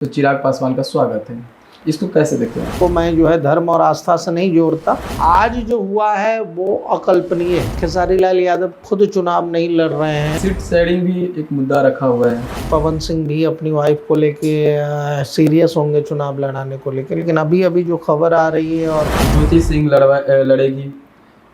तो चिराग पासवान का स्वागत है। इसको कैसे देखते हैं? तो मैं जो है धर्म और आस्था से नहीं जोड़ता। आज जो हुआ है वो अकल्पनीय है। खेसारी लाल यादव खुद चुनाव नहीं लड़ रहे हैं। सीट शेयरिंग भी एक मुद्दा रखा हुआ है। पवन सिंह भी अपनी वाइफ को लेके सीरियस होंगे चुनाव लड़ाने को लेकर, लेकिन अभी अभी जो खबर आ रही है और ज्योति सिंह लड़ेगी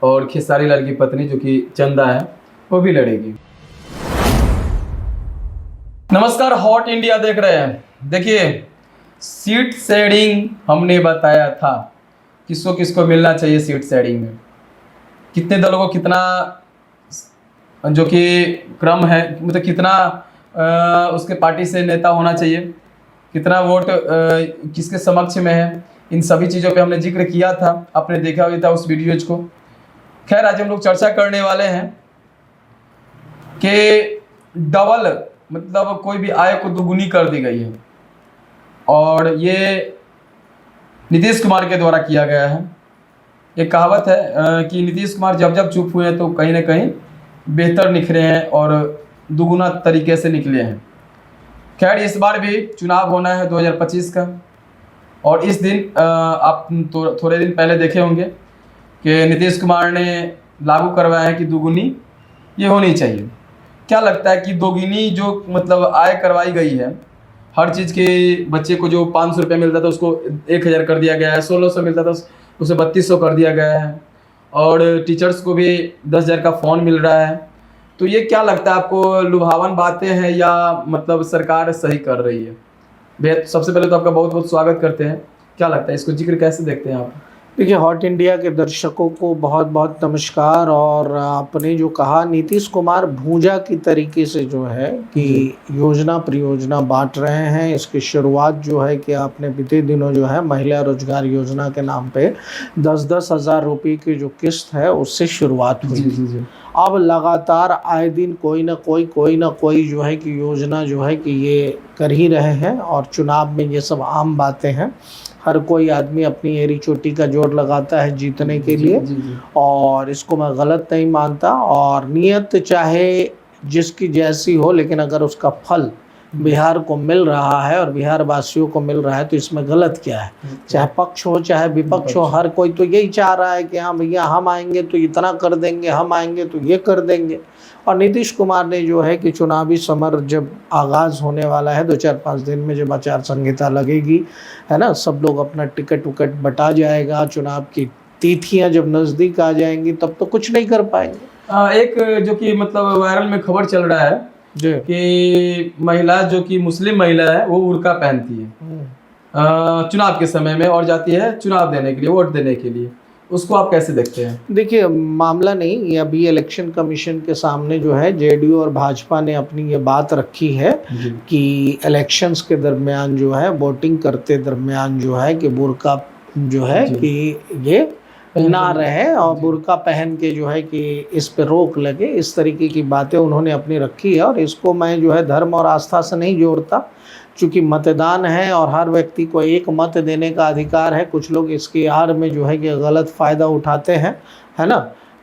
और खेसारी लाल की पत्नी जो कि चंदा है वो भी लड़ेगी। नमस्कार, हॉट इंडिया देख रहे हैं। देखिए, सीट शेयरिंग हमने बताया था किसको किसको मिलना चाहिए। सीट शेयरिंग में कितने दलों को कितना जो कि क्रम है, मतलब कितना उसके पार्टी से नेता होना चाहिए, कितना वोट किसके समक्ष में है, इन सभी चीज़ों पे हमने जिक्र किया था। आपने देखा भी था उस वीडियोज को। खैर, आज हम लोग चर्चा करने वाले हैं कि डबल, मतलब कोई भी आय को दुगुनी कर दी गई है और ये नीतीश कुमार के द्वारा किया गया है। एक कहावत है कि नीतीश कुमार जब जब चुप हुए हैं तो कहीं ना कहीं बेहतर निखरे हैं और दुगुना तरीके से निकले हैं। खैर, इस बार भी चुनाव होना है 2025 का, और इस दिन आप थोड़े दिन पहले देखे होंगे कि नीतीश कुमार ने लागू करवाया है कि दुगुनी ये होनी चाहिए। क्या लगता है कि दोगुनी जो मतलब आय करवाई गई है, हर चीज़ के बच्चे को जो 500 रुपये मिलता था उसको 1000 कर दिया गया है, 1600 मिलता था उसे 3200 कर दिया गया है, और टीचर्स को भी 10,000 का फ़ोन मिल रहा है। तो ये क्या लगता है आपको, लुभावन बातें हैं या मतलब सरकार सही कर रही है? सबसे पहले तो आपका बहुत बहुत स्वागत करते हैं। क्या लगता है, इसको जिक्र कैसे देखते हैं आप? देखिए, हॉट इंडिया के दर्शकों को बहुत बहुत नमस्कार। और आपने जो कहा, नीतीश कुमार भूजा की तरीके से जो है कि योजना परियोजना बांट रहे हैं। इसकी शुरुआत जो है कि आपने बीते दिनों जो है महिला रोजगार योजना के नाम पे 10-10 हज़ार रुपये की जो किस्त है उससे शुरुआत हुई। जी। अब लगातार आए दिन कोई ना कोई जो है कि योजना जो है कि ये कर ही रहे हैं, और चुनाव में ये सब आम बातें हैं। हर कोई आदमी अपनी एड़ी चोटी का जोर लगाता है जीतने के लिए, और इसको मैं गलत नहीं मानता। और नियत चाहे जिसकी जैसी हो, लेकिन अगर उसका फल बिहार को मिल रहा है और बिहार वासियों को मिल रहा है तो इसमें गलत क्या है? चाहे पक्ष हो चाहे विपक्ष हो, हर कोई तो यही चाह रहा है कि हाँ भैया, हम आएंगे तो इतना कर देंगे, हम आएंगे तो ये कर देंगे। और नीतीश कुमार ने जो है कि चुनावी समर जब आगाज़ होने वाला है 2-4-5 दिन में, जब आचार संहिता लगेगी, है ना, सब लोग अपना टिकट उकट बटा जाएगा, चुनाव की तिथियां जब नज़दीक आ जाएंगी तब तो कुछ नहीं कर पाएंगे। एक जो कि मतलब वायरल में खबर चल रहा है कि महिला जो कि मुस्लिम महिला है वो बुर्का पहनती है चुनाव के समय में और जाती है चुनाव देने के लिए, वोट देने के लिए। उसको आप कैसे देखते हैं? देखिए, मामला नहीं, ये अभी इलेक्शन कमीशन के सामने जो है जेडीयू और भाजपा ने अपनी ये बात रखी है कि इलेक्शंस के दरमियान जो है, वोटिंग करते दरमियान जो है कि बुर्का जो है कि ये ना रहे और बुर्का पहन के जो है कि इस पे रोक लगे। इस तरीके की बातें उन्होंने अपनी रखी है, और इसको मैं जो है धर्म और आस्था से नहीं जोड़ता। चूँकि मतदान है और हर व्यक्ति को एक मत देने का अधिकार है, कुछ लोग इसकी आड़ में जो है कि गलत फ़ायदा उठाते हैं, है ना,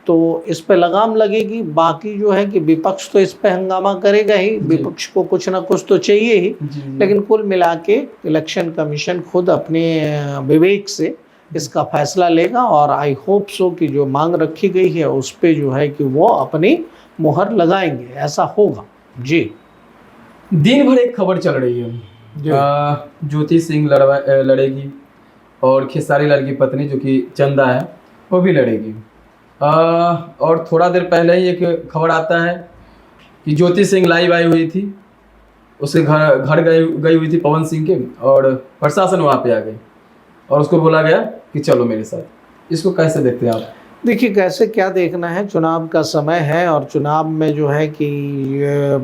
तो इस पे लगाम लगेगी। बाकी जो है कि विपक्ष तो इस पे हंगामा करेगा ही, विपक्ष को कुछ ना कुछ तो चाहिए ही। लेकिन कुल मिला के इलेक्शन कमीशन खुद अपने विवेक से इसका फैसला लेगा, और आई होप सो कि जो मांग रखी गई है उस पे जो है कि वो अपनी मुहर लगाएंगे, ऐसा होगा जी। दिन भर एक खबर चल रही है, ज्योति सिंह लड़ेगी और खेसारी लाल की पत्नी जो कि चंदा है वो भी लड़ेगी। और थोड़ा देर पहले ही एक खबर आता है कि ज्योति सिंह लाइव आई हुई थी, उसके घर गई हुई थी पवन सिंह के, और प्रशासन वहाँ पे आ गई और उसको बोला गया कि चलो मेरे साथ। इसको कैसे देखते हैं आप? देखिए, कैसे क्या देखना है, चुनाव का समय है, और चुनाव में जो है कि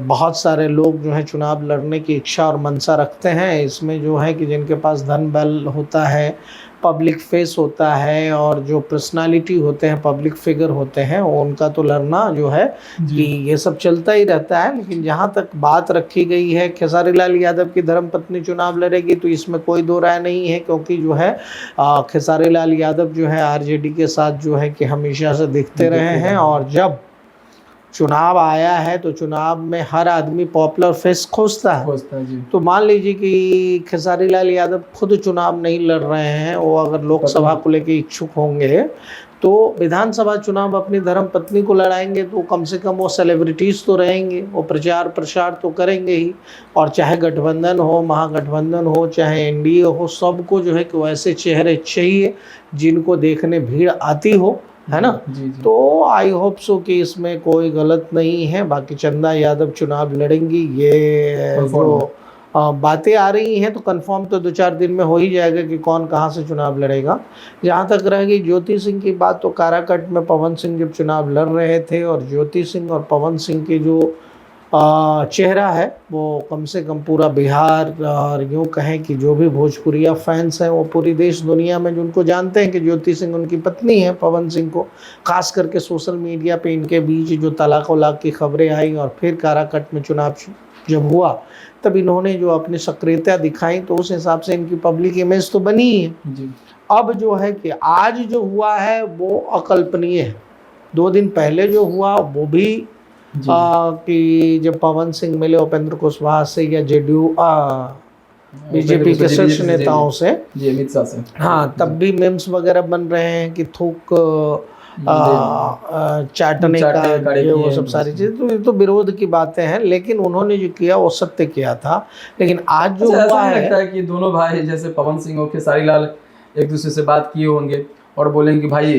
बहुत सारे लोग जो है चुनाव लड़ने की इच्छा और मंशा रखते हैं। इसमें जो है कि जिनके पास धन बल होता है, पब्लिक फेस होता है, और जो पर्सनालिटी होते हैं, पब्लिक फिगर होते हैं, उनका तो लड़ना जो है कि ये सब चलता ही रहता है। लेकिन जहाँ तक बात रखी गई है खेसारी लाल यादव की धर्मपत्नी चुनाव लड़ेगी, तो इसमें कोई दो राय नहीं है, क्योंकि जो है खेसारी लाल यादव जो है आरजेडी के साथ जो है कि हमेशा से दिखते रहे हैं, और जब चुनाव आया है तो चुनाव में हर आदमी पॉपुलर फेस खोजता है। खोजता है जी। तो मान लीजिए कि खेसारी लाल यादव खुद चुनाव नहीं लड़ रहे हैं, वो अगर लोकसभा को लेके इच्छुक होंगे तो विधानसभा चुनाव अपनी धर्म पत्नी को लड़ाएंगे, तो कम से कम वो सेलिब्रिटीज तो रहेंगे, वो प्रचार प्रसार तो करेंगे ही। और चाहे गठबंधन हो, महागठबंधन हो, चाहे एनडीए हो, सबको जो है कि वैसे चेहरे चाहिए जिनको देखने भीड़ आती हो, है ना। जी जी। तो आई होप सो कि इसमें कोई गलत नहीं है। बाकी चंदा यादव चुनाव लड़ेंगी, ये जो बातें आ रही हैं तो कंफर्म तो 2-4 दिन में हो ही जाएगा कि कौन कहाँ से चुनाव लड़ेगा। जहाँ तक रहेगी ज्योति सिंह की बात, तो काराकट में पवन सिंह जब चुनाव लड़ रहे थे और ज्योति सिंह और पवन सिंह की जो चेहरा है वो कम से कम पूरा बिहार और यूँ कहें कि जो भी भोजपुरिया फैंस हैं वो पूरी देश दुनिया में जिनको जानते हैं कि ज्योति सिंह उनकी पत्नी है पवन सिंह को, खास करके सोशल मीडिया पे इनके बीच जो तलाक वलाक की खबरें आई और फिर काराकट में चुनाव जब हुआ तब इन्होंने जो अपनी सक्रियता दिखाई तो उस हिसाब से इनकी पब्लिक इमेज तो बनी ही है जी। अब जो है कि आज जो हुआ है वो अकल्पनीय है। 2 दिन पहले जो हुआ वो भी कि जब पवन सिंह मिले उपेंद्र कुशवाहा से या जेडीयू बीजेपी के शीर्ष नेताओं से, अमित शाह से, हाँ, तब भी मीम्स वगैरह बन रहे हैं कि थूक चाटने का ये वो सब सारी चीज़, तो ये तो विरोध की बातें हैं, लेकिन उन्होंने जो किया वो सत्य किया था। लेकिन आज जो हुआ है, लगता है कि दोनों भाई जैसे पवन सिंह और खेसारी लाल एक दूसरे से बात किए होंगे और बोलेंगे कि भाई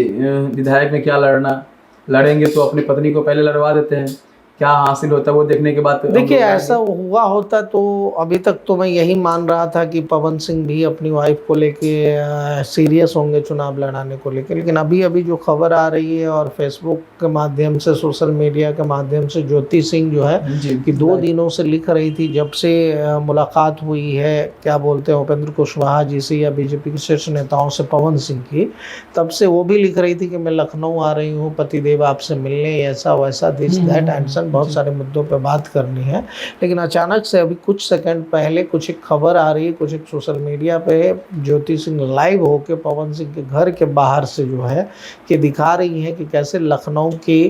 विधायक में क्या लड़ना, लड़ेंगे तो अपनी पत्नी को पहले लड़वा देते हैं, क्या हासिल होता है वो देखने के बाद। देखिए ऐसा हुआ होता तो अभी तक तो मैं यही मान रहा था कि पवन सिंह भी अपनी वाइफ को लेके सीरियस होंगे चुनाव लड़ाने को लेकर, लेकिन अभी अभी जो खबर आ रही है और फेसबुक के माध्यम से, सोशल मीडिया के माध्यम से ज्योति सिंह जो है कि 2 दिनों से लिख रही थी जब से मुलाकात हुई है, क्या बोलते हैं, उपेंद्र कुशवाहा जी से या बीजेपी के शीर्ष नेताओं से पवन सिंह की, तब से वो भी लिख रही थी कि मैं लखनऊ आ रही हूँ पतिदेव आपसे मिलने, ऐसा वैसा, दिस दैट एंड बहुत सारे मुद्दों पे बात करनी है। लेकिन अचानक से अभी कुछ सेकंड पहले कुछ एक खबर आ रही है, कुछ एक सोशल मीडिया पे ज्योति सिंह लाइव होके पवन सिंह के घर के बाहर से जो है कि दिखा रही है कि कैसे लखनऊ के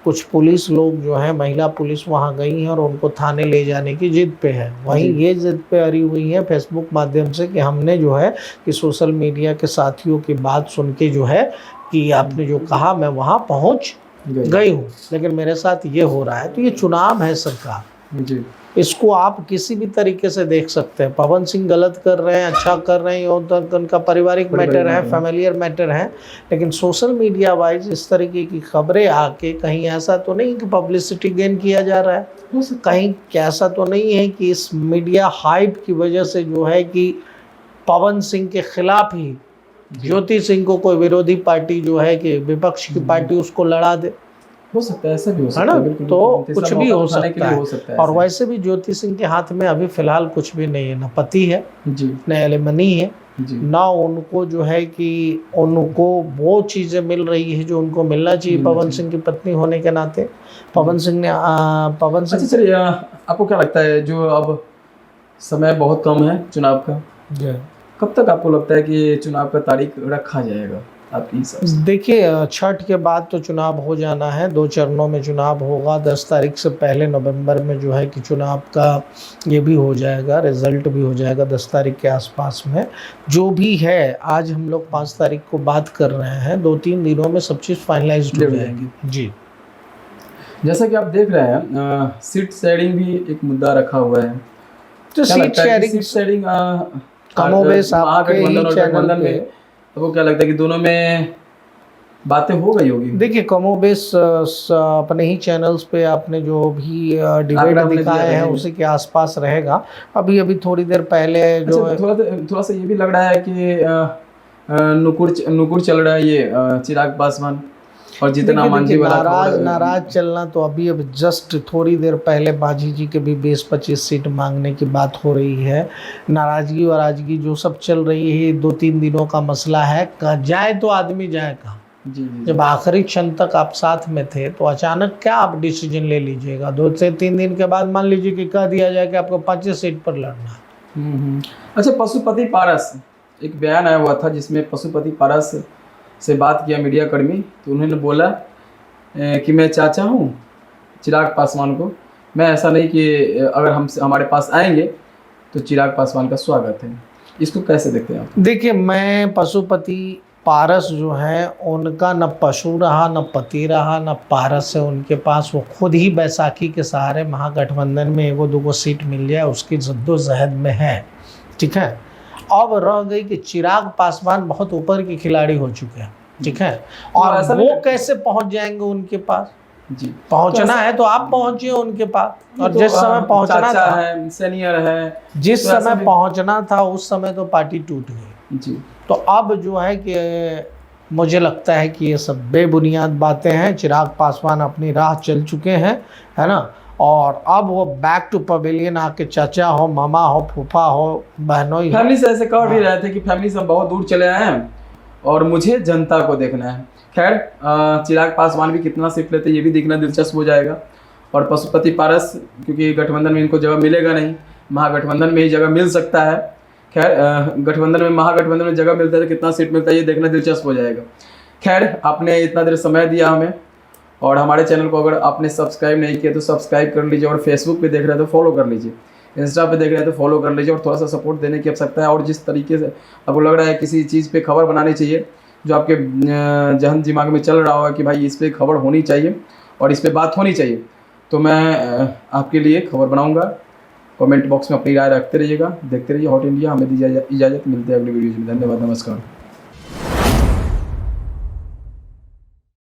कुछ पुलिस लोग जो है, महिला पुलिस वहाँ गई हैं और उनको थाने ले जाने की जिद पे है। वहीं ये जिद पे अड़ी हुई है फेसबुक माध्यम से कि हमने जो है कि सोशल मीडिया के साथियों की बात सुन के जो है कि आपने जो कहा मैं वहाँ पहुँच गई हूँ, लेकिन मेरे साथ ये हो रहा है। तो ये चुनाव है सरकार जी, इसको आप किसी भी तरीके से देख सकते हैं। पवन सिंह गलत कर रहे हैं, अच्छा कर रहे हैं, ये उनका पारिवारिक मैटर है, फैमिलियर मैटर है, लेकिन सोशल मीडिया वाइज इस तरीके की खबरें आके कहीं ऐसा तो नहीं कि पब्लिसिटी गेन किया जा रहा है, कहीं ऐसा तो नहीं है कि इस मीडिया हाइप की वजह से जो है कि पवन सिंह के खिलाफ ही ज्योति सिंह को कोई विरोधी पार्टी जो है कि विपक्ष की पार्टी उसको लड़ा दे। हो सकता है, ऐसा भी हो सकता है, तो कुछ भी हो सकता है। और ऐसे। वैसे भी ज्योति सिंह के हाथ में अभी फिलहाल कुछ भी नहीं है, ना पति है जी, न एलिमनी है, ना उनको जो है कि उनको वो चीज़ें मिल रही है जो उनको मिलना चाहिए पवन सिंह की पत्नी होने के नाते। पवन सिंह ने अच्छा चलिए, आपको क्या लगता है जो अब समय बहुत कम है चुनाव का, कब तक आपको लगता है कि चुनाव का तारीख रखा जाएगा आपके हिसाब से? देखिए छठ के बाद तो चुनाव हो जाना है, 2 चरणों में चुनाव होगा। 10 तारीख से पहले नवंबर में जो है कि चुनाव का ये भी हो जाएगा, रिजल्ट भी हो जाएगा 10 तारीख के आसपास में। जो भी है, आज हम लोग 5 तारीख को बात कर रहे हैं, 2-3 दिनों में सब चीज़ फाइनलाइज्ड हो जाएगी जी। जैसा कि आप देख रहे हैं सीट शेयरिंग भी एक मुद्दा रखा हुआ है, तो सीट शेयरिंग कमोबेश आपके ही चैनल पे, तो वो क्या लगता है कि दोनों में बातें हो गई होगी? देखिए कमोबेश अपने ही चैनल्स पे आपने जो भी डिबेट दिखाए हैं उसी के आसपास रहेगा। अभी थोड़ी देर पहले जो थोड़ा सा ये भी लग रहा है कि नुकुर चल रहा है ये चिराग पासवान और जितना मांझी वाला नाराज चलना, तो अभी जस्ट थोड़ी देर पहले मांझी जी के भी 20-25 सीट मांगने की बात हो रही है। नाराजगी और आजगी जो सब चल रही है 2-3 दिनों का मसला है, जाए तो आदमी जाए कहाँ। जब आखिरी क्षण तक आप साथ में थे तो अचानक क्या आप डिसीजन ले लीजिएगा? 2 से 3 दिन के बाद मान लीजिए कि कह दिया जाए कि आपको 25 सीट पर लड़ना है। अच्छा, पशुपति पारस एक बयान आया हुआ था जिसमें पशुपति पारस से बात किया मीडिया कर्मी, तो उन्होंने बोला कि मैं चाचा हूँ चिराग पासवान को। मैं ऐसा नहीं कि अगर हम हमारे पास आएंगे तो चिराग पासवान का स्वागत है। इसको कैसे देखते हैं आप? देखिए, मैं पशुपति पारस जो है उनका न पशु रहा, न पति रहा, न पारस है उनके पास। वो खुद ही बैसाखी के सहारे महागठबंधन में एगो दूगो सीट मिल जाए उसकी जद्दोजहद में है, ठीक है। अब रह गई कि चिराग पासवान बहुत ऊपर के खिलाड़ी हो चुके हैं, ठीक है। और ऐसा वो नहीं- कैसे पहुंच जाएंगे उनके पास? जी, पहुंचना है तो आप पहुंचिए उनके पास। और तो जिस समय पहुंचना चाचा था, है, सीनियर है, जिस तो ऐसा समय भी- पहुंचना था उस समय तो पार्टी टूट गई। जी, तो अब जो है कि मुझे लगता है कि ये सब बेबुनियाद बातें हैं। चिराग पासवान अपनी राह चल चुके हैं, है ना। और अब वो बैक टू पवेलियन आके चाचा हो, मामा हो, फूफा हो, बहनोई हो। फैमिली से ऐसे कह भी रहे थे कि फैमिली से हम बहुत दूर चले आए हैं और मुझे जनता को देखना है। खैर, चिराग पासवान भी कितना सीट लेते ये भी देखना दिलचस्प हो जाएगा। और पशुपति पारस, क्योंकि गठबंधन में इनको जगह मिलेगा नहीं, महागठबंधन में ही जगह मिल सकता है। खैर, गठबंधन में, महागठबंधन में जगह मिलता है तो कितना सीट मिलता है ये देखना दिलचस्प हो जाएगा। खैर, आपने इतना देर समय दिया हमें, और हमारे चैनल को अगर आपने सब्सक्राइब नहीं किया तो सब्सक्राइब कर लीजिए, और फेसबुक पे देख रहे हैं तो फॉलो कर लीजिए, इंस्टा पे देख रहे हैं तो फॉलो कर लीजिए। और थोड़ा सा सपोर्ट देने की आवश्यकता है। और जिस तरीके से आपको लग रहा है किसी चीज़ पे खबर बनानी चाहिए, जो आपके जहन दिमाग में चल रहा होगा कि भाई इस पर खबर होनी चाहिए और इस पर बात होनी चाहिए, तो मैं आपके लिए खबर बनाऊँगा। कमेंट बॉक्स में अपनी राय रखते रहिएगा, देखते रहिए हॉट इंडिया। हमें दीजिए इजाज़त, मिलते हैं अगली वीडियो में। धन्यवाद, नमस्कार।